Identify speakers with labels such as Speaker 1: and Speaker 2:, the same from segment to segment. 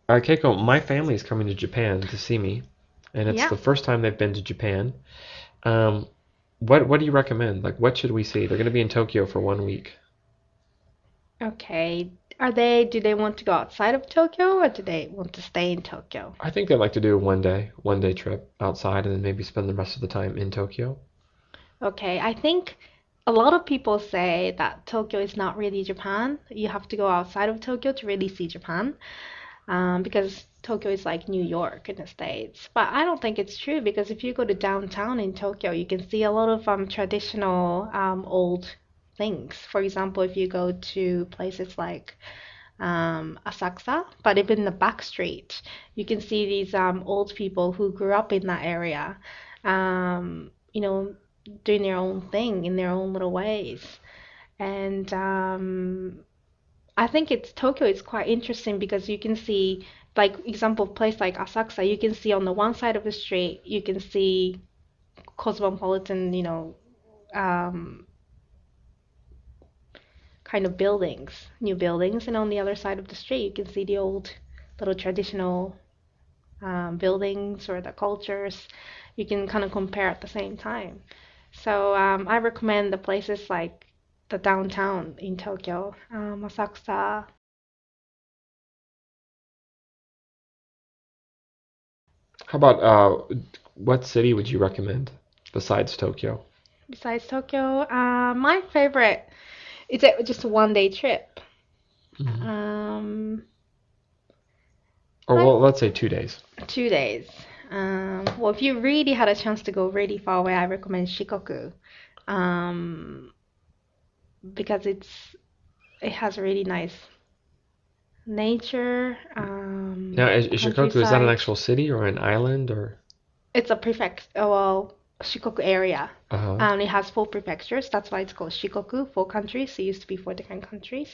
Speaker 1: Keiko, my family is coming to Japan to see me, and it's
Speaker 2: Yeah.
Speaker 1: the first time they've been to Japan. Um, what do you recommend? Like, what should we see? They're going to be in Tokyo for 1 week.
Speaker 2: Okay. Do they want to go outside of Tokyo or do they want to stay in Tokyo?
Speaker 1: I think they'd like to do a one day trip outside, and then maybe spend the rest of the time in Tokyo.
Speaker 2: Okay, I think a lot of people say that Tokyo is not really Japan. You have to go outside of Tokyo to really see Japan, because Tokyo is like New York in the States. But I don't think it's true because if you go to downtown in Tokyo, you can see a lot of traditional old things. For example, if you go to places like Asakusa, but even the back street, you can see these old people who grew up in that area, you know, doing their own thing in their own little ways. And I think it's Tokyo is quite interesting because you can see, like, example, place like Asakusa, you can see on the one side of the street, you can see cosmopolitan, um, kind of buildings, new buildings, and on the other side of the street, you can see the old little traditional buildings or the cultures. You can kind of compare at the same time. So I recommend the places like the downtown in Tokyo, Asakusa.
Speaker 1: How about what city would you recommend besides Tokyo?
Speaker 2: Besides Tokyo, my favorite is just a 1 day trip.
Speaker 1: Mhm.
Speaker 2: Um,
Speaker 1: Or
Speaker 2: my
Speaker 1: well, let's say 2 days.
Speaker 2: 2 days. Well, if you really had a chance to go really far away, I recommend Shikoku. Um, because it has really nice nature,
Speaker 1: Now, is Shikoku, is that an
Speaker 2: countryside.
Speaker 1: actual city or an island or?
Speaker 2: It's a prefect, well, Shikoku area.
Speaker 1: Uh-huh.
Speaker 2: It has four prefectures. That's why it's called Shikoku, four countries. It used to be four different countries.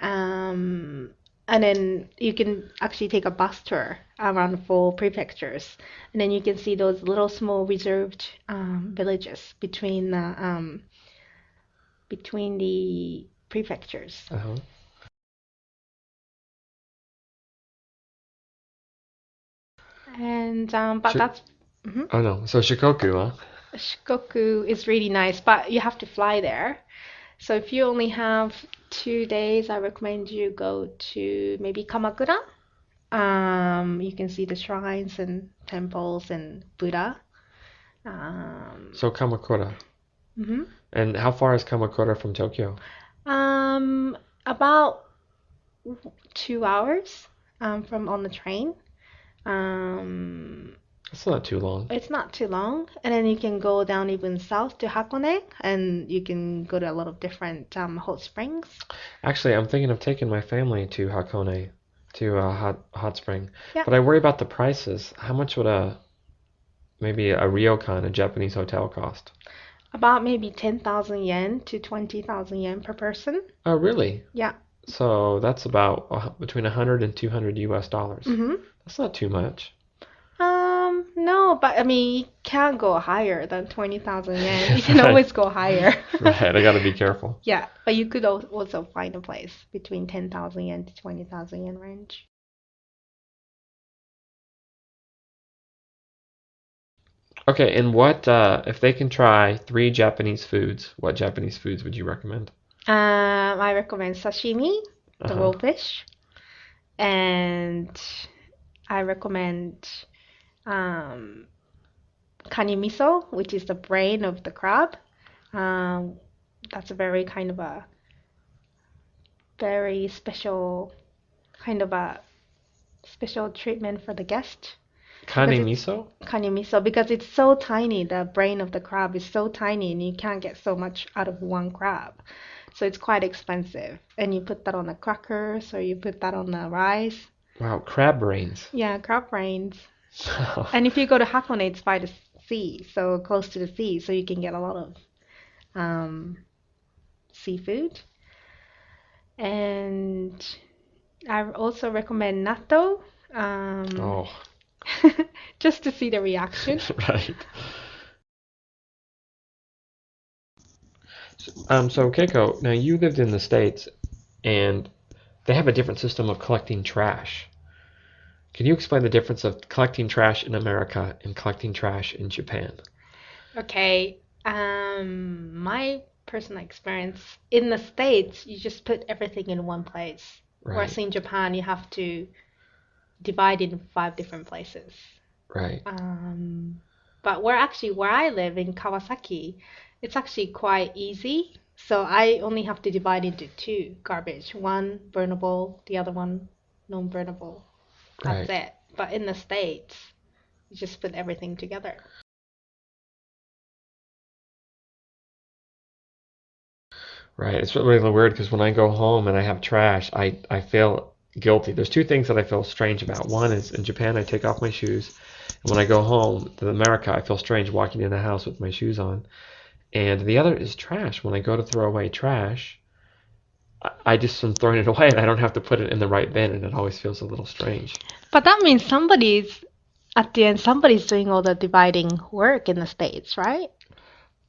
Speaker 2: Um, and then you can actually take a bus tour around the four prefectures, and then you can see those little small reserved villages between the prefectures.
Speaker 1: Uh-huh.
Speaker 2: And but
Speaker 1: Sh
Speaker 2: that's mhm.
Speaker 1: oh no. So Shikoku, huh?
Speaker 2: Shikoku is really nice, but you have to fly there. So if you only have 2 days, I recommend you go to maybe Kamakura. You can see the shrines and temples and Buddha. Um,
Speaker 1: So Kamakura.
Speaker 2: mhm.
Speaker 1: And how far is Kamakura from Tokyo?
Speaker 2: um, about 2 hours from on the train. Um,
Speaker 1: That's not too long.
Speaker 2: it's not too long, and then you can go down even south to Hakone, and you can go to a lot of different hot springs.
Speaker 1: Actually, I'm thinking of taking my family to Hakone, to hot spring.
Speaker 2: Yeah,
Speaker 1: But I worry about the prices. How much would maybe a ryokan, a Japanese hotel, cost?
Speaker 2: about maybe 10,000 yen to 20,000 yen per person.
Speaker 1: Oh, really?
Speaker 2: Yeah.
Speaker 1: So that's about between 100 and 200 US dollars.
Speaker 2: Mm-hmm.
Speaker 1: That's not too much.
Speaker 2: No, but I mean, you can go higher than 20,000 yen. You can
Speaker 1: Right.
Speaker 2: always go higher.
Speaker 1: Right. I got to be careful.
Speaker 2: Yeah, but you could also find a place between 10,000 yen to 20,000 yen range.
Speaker 1: Okay, and what if they can try three Japanese foods, what Japanese foods would you recommend?
Speaker 2: I recommend sashimi, the
Speaker 1: Uh-huh.
Speaker 2: raw fish, and I recommend um, kani miso, which is the brain of the crab. Um, that's a very kind of a very special kind of a special treatment for the guest because
Speaker 1: Kane
Speaker 2: it's
Speaker 1: miso?
Speaker 2: kani miso because it's so tiny. The brain of the crab is so tiny, and you can't get so much out of one crab. So it's quite expensive. And you put that on the crackers or you put that on the rice.
Speaker 1: Wow, crab brains.
Speaker 2: Yeah, crab brains. And if you go to Hakone, it's by the sea, so close to the sea, so you can get a lot of um, seafood. And I also recommend natto, um,
Speaker 1: Oh,
Speaker 2: just to see the reaction.
Speaker 1: right. So Keiko, now you lived in the States and they have a different system of collecting trash. Can you explain the difference of collecting trash in America and collecting trash in Japan?
Speaker 2: Okay, my personal experience in the States, you just put everything in one place. Whereas
Speaker 1: Right,
Speaker 2: in Japan, you have to divide it in five different places.
Speaker 1: right,
Speaker 2: Um, but where I live in Kawasaki, it's actually quite easy. So I only have to divide into two garbage, one burnable, the other one non-burnable. That's
Speaker 1: right,
Speaker 2: it. But in the States, you just put everything together.
Speaker 1: right. It's really weird because when I go home and I have trash, I feel guilty. There's two things that I feel strange about. One is in Japan, I take off my shoes. And when I go home to America, I feel strange walking in the house with my shoes on. And the other is trash. When I go to throw away trash, I just am throwing it away and I don't have to put it in the right bin, and it always feels a little strange.
Speaker 2: But that means at the end, somebody's doing all the dividing work in the States, right?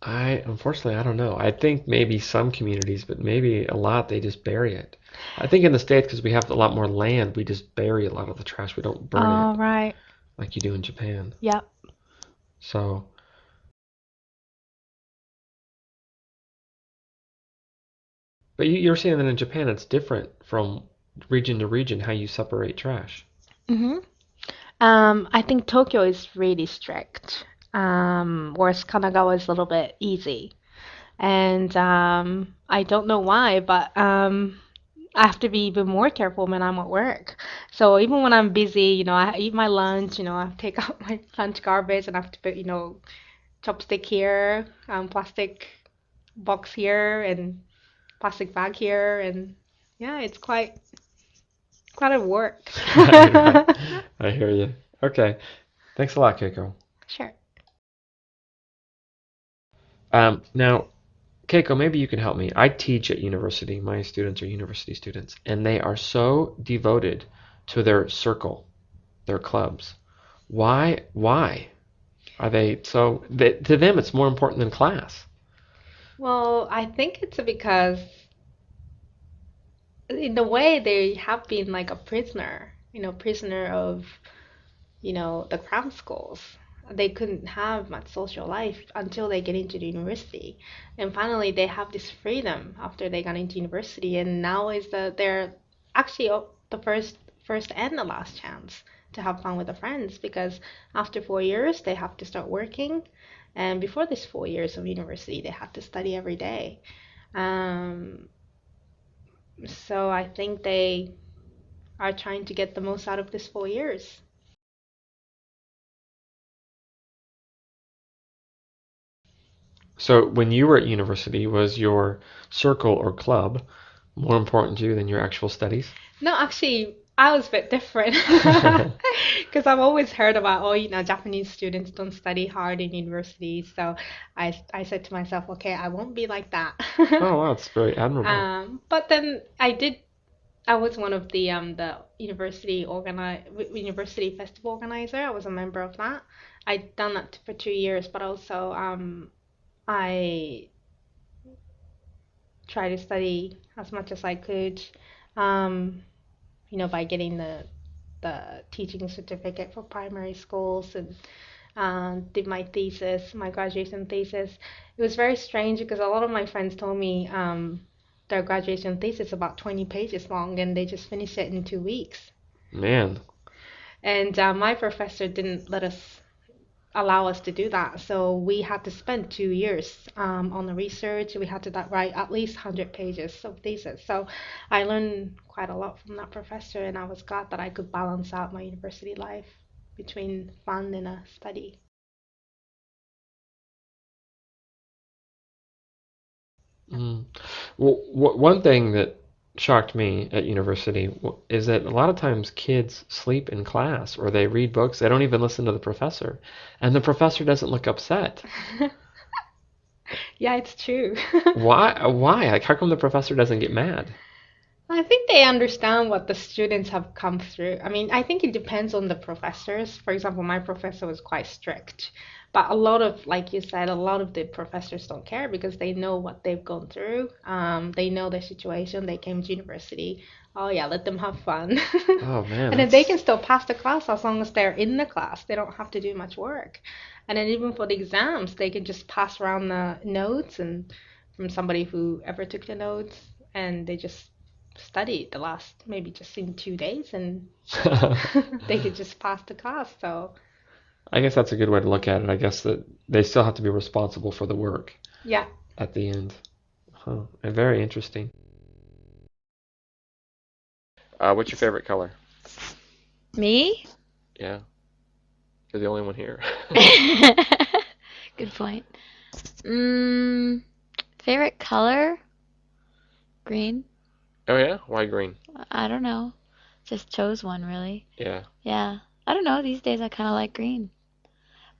Speaker 1: Unfortunately, I don't know. I think maybe some communities, but maybe a lot, they just bury it. I think in the States, because we have a lot more land, we just bury a lot of the trash. We don't burn
Speaker 2: Oh,
Speaker 1: it
Speaker 2: right.
Speaker 1: like you do in Japan.
Speaker 2: Yep.
Speaker 1: So, but you're saying that in Japan, it's different from region to region how you separate trash.
Speaker 2: hmm I think Tokyo is really strict, whereas Kanagawa is a little bit easy. And I don't know why, but I have to be even more careful when I'm at work. So even when I'm busy, I eat my lunch, I take out my lunch garbage and I have to put, chopstick here, plastic box here, and plastic bag here, and yeah, it's quite a work.
Speaker 1: Right, right. I hear you. Okay. Thanks a lot, Keiko.
Speaker 2: Sure.
Speaker 1: Now, Keiko, maybe you can help me. I teach at university. My students are university students, and they are so devoted to their circle, their clubs. Why are they so? To them, it's more important than class.
Speaker 2: Well, I think it's because in a way they have been like a prisoner, prisoner of, the cram schools. They couldn't have much social life until they get into the university. And finally they have this freedom after they got into university, and now is they're actually the first and the last chance to have fun with the friends, because after 4 years they have to start working, and before this 4 years of university they have to study every day. Um, so I think they are trying to get the most out of this 4 years.
Speaker 1: So when you were at university, was your circle or club more important to you than your actual studies?
Speaker 2: No, actually, I was a bit different because I've always heard about, oh, Japanese students don't study hard in university. So I said to myself, okay, I won't be like that.
Speaker 1: Oh, wow, it's very admirable.
Speaker 2: But then I was one of the university festival organizer. I was a member of that. I'd done that for 2 years, but also I try to study as much as I could, um, by getting the teaching certificate for primary schools, and did my graduation thesis. It was very strange because a lot of my friends told me their graduation thesis is about 20 pages long and they just finished it in 2 weeks.
Speaker 1: Man,
Speaker 2: And my professor didn't allow us to do that. So we had to spend 2 years on the research. We had to write at least 100 pages of thesis. So I learned quite a lot from that professor, and I was glad that I could balance out my university life between fun and study.
Speaker 1: mm. Well, one thing that shocked me at university is that a lot of times kids sleep in class or they read books. They don't even listen to the professor, and the professor doesn't look upset.
Speaker 2: Yeah, it's true.
Speaker 1: Why? Why? Like, how come the professor doesn't get mad?
Speaker 2: I think they understand what the students have come through. I mean, I think it depends on the professors. For example, my professor was quite strict, But a lot of, like you said, a lot of the professors don't care because they know what they've gone through. They know their situation. They came to university. Oh yeah, let them have fun.
Speaker 1: Oh man,
Speaker 2: And then they can
Speaker 1: that's
Speaker 2: still pass the class as long as they're in the class. They don't have to do much work. And then even for the exams, they can just pass around the notes and from somebody who ever took the notes, and they just studied the last maybe just in 2 days, and they could just pass the class. So
Speaker 1: I guess that's a good way to look at it. I guess that they still have to be responsible for the work
Speaker 2: yeah.
Speaker 1: at the end. Huh. And very interesting. What's your favorite color?
Speaker 3: Me?
Speaker 1: Yeah, you're the only one here.
Speaker 3: Good point. Mm, Favorite color? Green?
Speaker 1: Oh yeah? Why green?
Speaker 3: I don't know. Just chose one, really.
Speaker 1: Yeah.
Speaker 3: Yeah. I don't know. These days I kind of like green.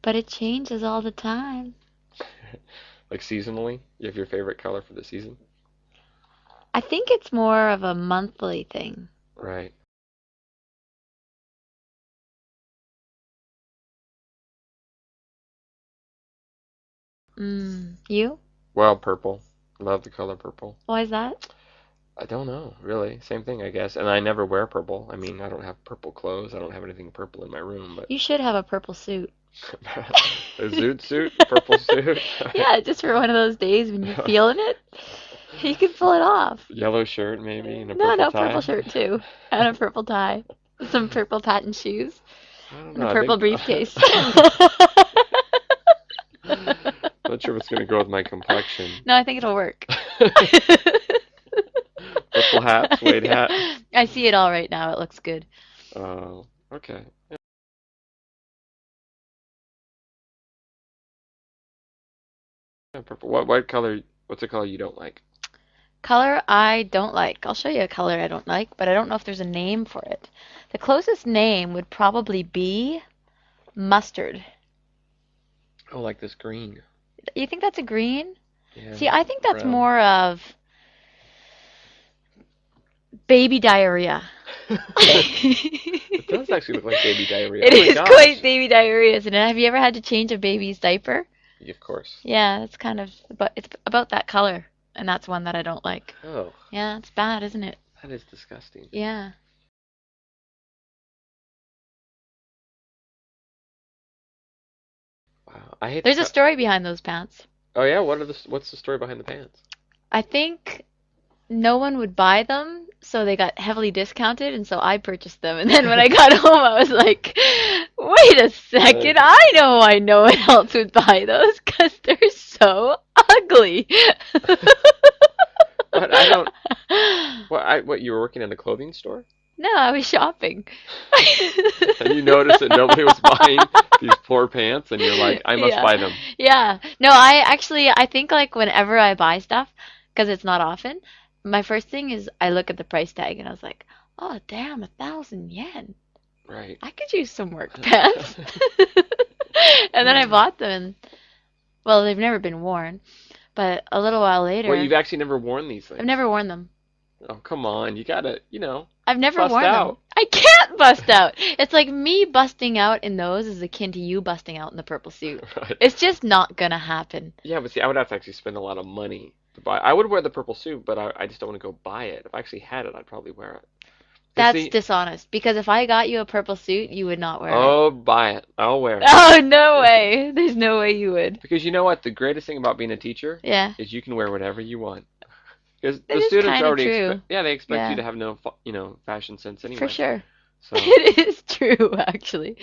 Speaker 3: But it changes all the time.
Speaker 1: Like seasonally? You have your favorite color for the season?
Speaker 3: I think it's more of a monthly thing.
Speaker 1: Right.
Speaker 3: You?
Speaker 1: Well, purple. Love the color purple.
Speaker 3: Why is that?
Speaker 1: I don't know, really. Same thing, I guess. And I never wear purple. I mean, I don't have purple clothes. I don't have anything purple in my room, but
Speaker 3: You should have a purple suit.
Speaker 1: a zoot suit, purple suit,
Speaker 3: Yeah, just for one of those days when you're feeling it, you can pull it off.
Speaker 1: yellow shirt maybe, and a
Speaker 3: No,
Speaker 1: purple
Speaker 3: no, purple
Speaker 1: tie.
Speaker 3: shirt too. And a purple tie. Some purple patent shoes.
Speaker 1: I don't
Speaker 3: And a
Speaker 1: know. I
Speaker 3: purple
Speaker 1: think
Speaker 3: briefcase.
Speaker 1: not sure what's gonna go with my complexion.
Speaker 3: No, I think it'll work.
Speaker 1: Purple hat, suede hat.
Speaker 3: I see it all right now. It looks good.
Speaker 1: Oh, okay. Yeah, purple. What color? What's a color you don't like?
Speaker 3: Color I don't like. I'll show you a color I don't like, but I don't know if there's a name for it. The closest name would probably be mustard.
Speaker 1: Oh, like this green.
Speaker 3: You think that's a green?
Speaker 1: Yeah,
Speaker 3: See, I think that's
Speaker 1: brown.
Speaker 3: more of baby diarrhea.
Speaker 1: It does actually look like baby diarrhea.
Speaker 3: It
Speaker 1: Oh my
Speaker 3: is
Speaker 1: gosh.
Speaker 3: quite baby diarrhea, isn't it? Have you ever had to change a baby's diaper?
Speaker 1: Of course.
Speaker 3: Yeah, it's kind of it's about that color, and that's one that I don't like.
Speaker 1: Oh,
Speaker 3: Yeah, it's bad, isn't it?
Speaker 1: that is disgusting.
Speaker 3: Yeah.
Speaker 1: Wow. I hate
Speaker 3: There's a
Speaker 1: the.
Speaker 3: story behind those pants.
Speaker 1: Oh yeah, what's the story behind the pants?
Speaker 3: I think no one would buy them, so they got heavily discounted, and so I purchased them. And then when I got home, I was like, wait a second, I know why no one else would buy those because they're so ugly.
Speaker 1: But I don't. What you were working in a clothing store?
Speaker 3: No, I was shopping.
Speaker 1: And you noticed that nobody was buying these poor pants, and you're like, I must
Speaker 3: Yeah.
Speaker 1: buy them.
Speaker 3: Yeah. No, I think like whenever I buy stuff, because it's not often, my first thing is I look at the price tag and I was like, oh damn, 1,000 yen.
Speaker 1: Right.
Speaker 3: I could use some work pants. And then I bought them. And, well, they've never been worn, but a little while
Speaker 1: Well,
Speaker 3: later,
Speaker 1: you've actually never worn these
Speaker 3: I've
Speaker 1: things.
Speaker 3: never worn them.
Speaker 1: Oh, come on. You gotta,
Speaker 3: I've never
Speaker 1: bust
Speaker 3: worn them.
Speaker 1: out.
Speaker 3: I can't bust out. It's like me busting out in those is akin to you busting out in the purple suit.
Speaker 1: Right.
Speaker 3: It's just not gonna happen.
Speaker 1: Yeah, but see, I would have to actually spend a lot of money to buy. I would wear the purple suit, but I just don't want to go buy it. If I actually had it, I'd probably wear it. 'Cause
Speaker 3: That's
Speaker 1: see,
Speaker 3: dishonest because if I got you a purple suit, you would not wear it.
Speaker 1: oh, buy it. I'll wear it.
Speaker 3: Oh, no way. There's no way you would.
Speaker 1: Because you know what? The greatest thing about being a teacher
Speaker 3: Yeah.
Speaker 1: is you can wear whatever you want. Because
Speaker 3: That
Speaker 1: the
Speaker 3: is
Speaker 1: students
Speaker 3: kinda
Speaker 1: already
Speaker 3: true.
Speaker 1: they expect
Speaker 3: Yeah.
Speaker 1: you to have no, fashion sense
Speaker 3: For
Speaker 1: anyway.
Speaker 3: sure.
Speaker 1: So
Speaker 3: It is true, actually.